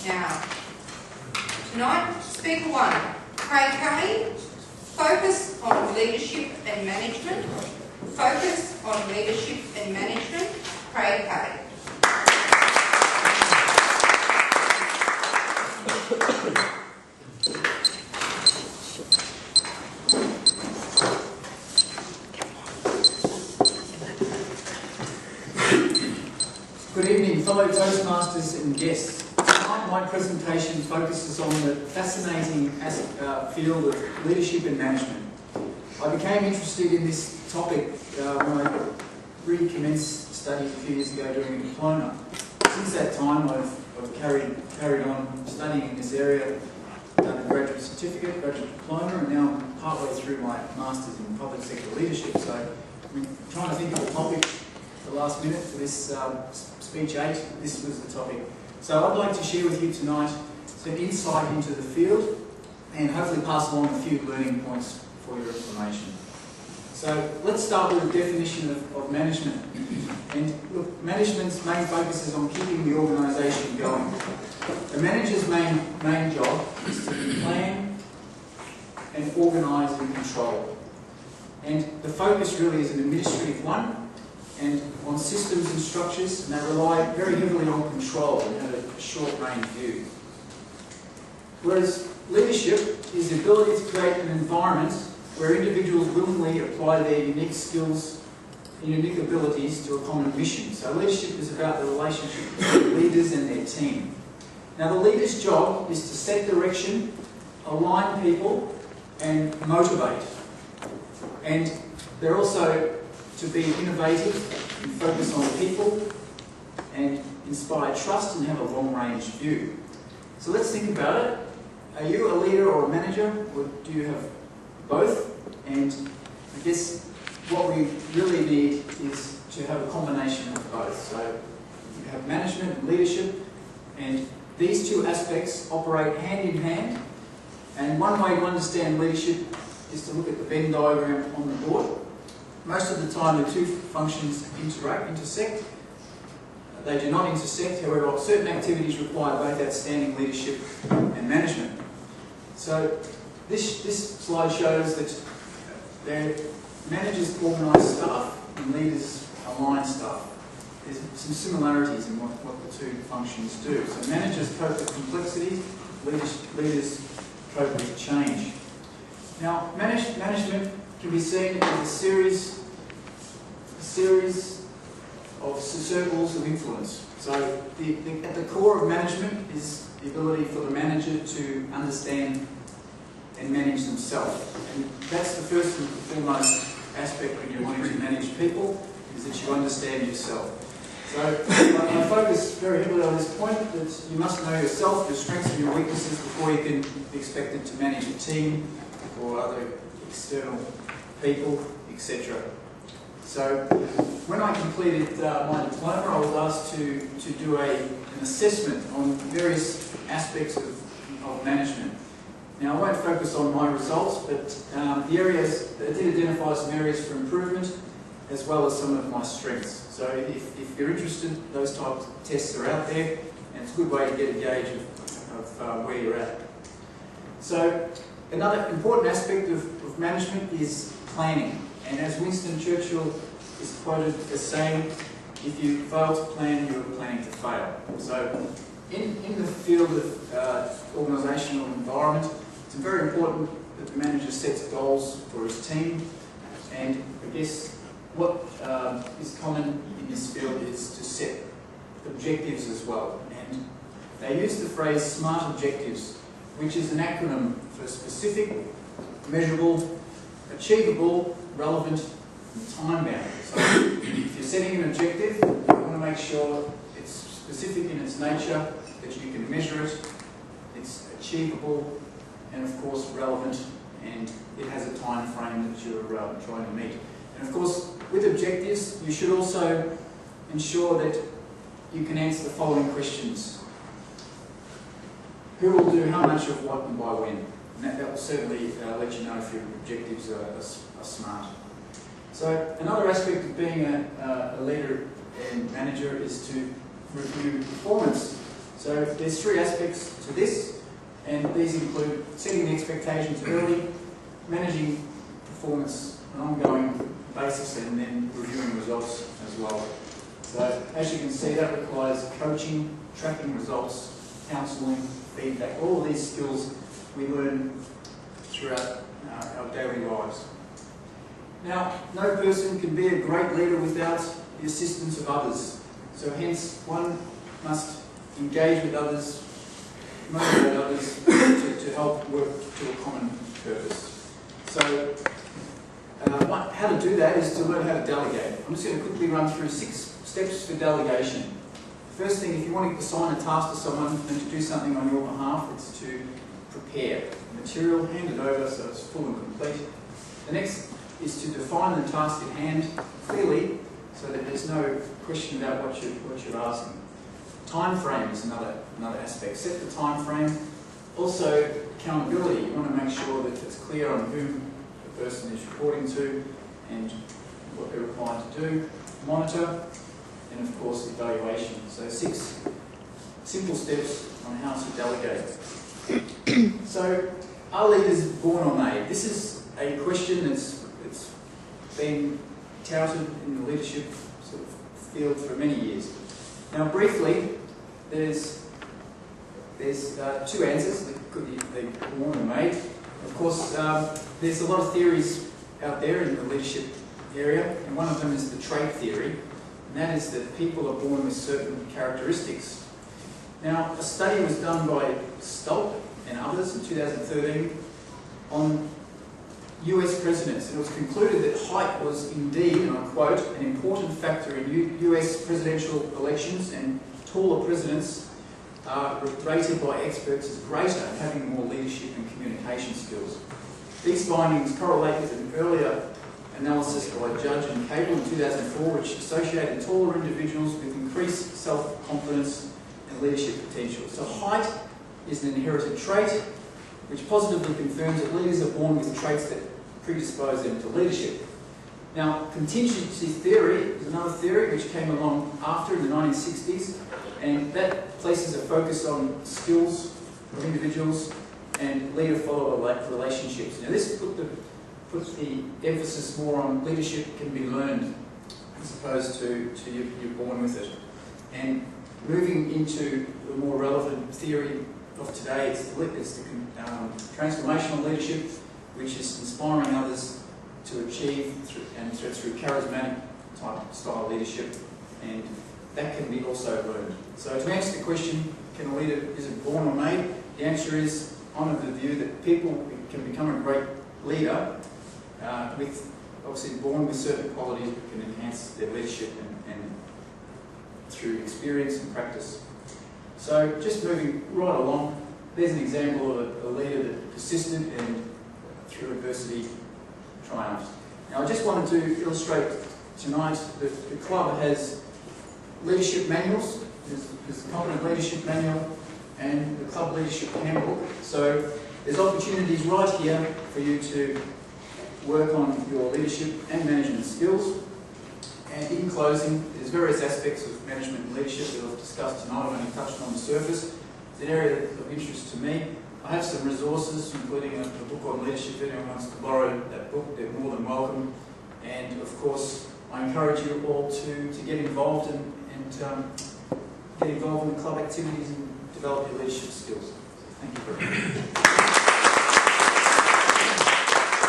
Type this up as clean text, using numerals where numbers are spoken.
Now, tonight, Speaker 1, Craig Kelly, focus on leadership and management. Focus on leadership and management, Craig Kelly. Good evening, fellow Toastmasters and guests. Tonight my presentation focuses on the fascinating field of leadership and management. I became interested in this topic when I recommenced studies a few years ago doing a diploma. Since that time I've carried on studying in this area, done a graduate certificate, graduate diploma, and now I'm partway through my Masters in Public Sector Leadership. So I'm trying to think of a topic the last minute for this speech 8, this was the topic. So I'd like to share with you tonight some insight into the field and hopefully pass along a few learning points for your information. So let's start with a definition of management. And look, management's main focus is on keeping the organisation going. A manager's main job is to plan and organise and control. And the focus really is an administrative one, and on systems and structures, and they rely very heavily on control and have a short-range view. Whereas leadership is the ability to create an environment where individuals willingly apply their unique skills and unique abilities to a common mission. So leadership is about the relationship between leaders and their team. Now the leader's job is to set direction, align people, and motivate. And they're also to be innovative and focus on people and inspire trust and have a long-range view. So let's think about it. Are you a leader or a manager, or do you have both? And I guess what we really need is to have a combination of both. So you have management and leadership, and these two aspects operate hand in hand. And one way to understand leadership is to look at the Venn diagram on the board. Most of the time the two functions intersect. They do not intersect, however certain activities require both outstanding leadership and management. So this slide shows that managers organise staff and leaders align staff. There's some similarities in what the two functions do. So managers cope with complexity, leaders cope with change. Now management can be seen as a series of circles of influence. So at the core of management is the ability for the manager to understand and manage themselves. And that's the first and foremost aspect when you're wanting to manage people, is that you understand yourself. So I focus very heavily on this point that you must know yourself, your strengths and your weaknesses before you can be expected to manage a team or other external people, etc. So when I completed my diploma, I was asked to do an assessment on various aspects of management. Now I won't focus on my results, but the areas, I did identify some areas for improvement as well as some of my strengths. So if you're interested, those types of tests are out there, and it's a good way to get a gauge of where you're at. So another important aspect of management is planning. And as Winston Churchill is quoted as saying, if you fail to plan, you are planning to fail. So in the field of organisational environment, it's very important that the manager sets goals for his team. And I guess what is common in this field is to set objectives as well. And they use the phrase SMART objectives, which is an acronym for specific, measurable, achievable, relevant, and time-bound. So if you're setting an objective, you want to make sure it's specific in its nature, that you can measure it, it's achievable, and of course relevant, and it has a time frame that you're trying to meet. And of course, with objectives, you should also ensure that you can answer the following questions. Who will do how much of what and by when? And that will certainly let you know if your objectives are smart. So another aspect of being a leader and manager is to review performance. So there's three aspects to this, and these include setting the expectations early, managing performance on an ongoing basis, and then reviewing results as well. So as you can see, that requires coaching, tracking results, counselling, feedback. All of these skills we learn throughout our daily lives. Now, no person can be a great leader without the assistance of others. So hence, one must engage with others, motivate others to help work to a common purpose. So how to do that is to learn how to delegate. I'm just going to quickly run through 6 steps for delegation. First thing, if you want to assign a task to someone and to do something on your behalf, it's to prepare the material, hand it over so it's full and complete. The next is to define the task at hand clearly so that there's no question about what you're asking. Time frame is another aspect. Set the time frame. Also, accountability. You want to make sure that it's clear on whom the person is reporting to and what they're required to do. Monitor, and of course evaluation. So 6 simple steps on how to delegate. So, are leaders born or made? This is a question that's been touted in the leadership sort of field for many years. Now, briefly, there's 2 answers. They could be born or made. Of course, there's a lot of theories out there in the leadership area, and one of them is the trait theory, and that is that people are born with certain characteristics. Now, a study was done by Stolp and others in 2013 on US presidents, and it was concluded that height was indeed, and I quote, an important factor in US presidential elections, and taller presidents are rated by experts as greater in having more leadership and communication skills. These findings correlate with an earlier analysis by Judge and Cable in 2004, which associated taller individuals with increased self-confidence and leadership potential. So height is an inherited trait, which positively confirms that leaders are born with traits that predispose them to leadership. Now, contingency theory is another theory which came along after in the 1960s, and that places a focus on skills of individuals and leader-follower relationships. Now, this puts the emphasis more on leadership can be learned as opposed to you're born with it. And moving into the more relevant theory of today, it's the transformational leadership, which is inspiring others to achieve through charismatic type style leadership, and that can be also learned. So to answer the question, can a leader, is it born or made? The answer is, I'm of the view that people can become a great leader with obviously born with certain qualities that can enhance their leadership and through experience and practice. So just moving right along, there's an example of a leader that persisted and through adversity triumphed. Now I just wanted to illustrate tonight that the club has leadership manuals. There's the Competent Leadership Manual and the Club Leadership Handbook. So there's opportunities right here for you to work on your leadership and management skills. And in closing, there's various aspects of management and leadership that I've discussed tonight. I've only touched on the surface. It's an area of interest to me. I have some resources, including a book on leadership. If anyone wants to borrow that book, they're more than welcome. And of course, I encourage you all to get involved and get involved in club activities and develop your leadership skills. Thank you very much.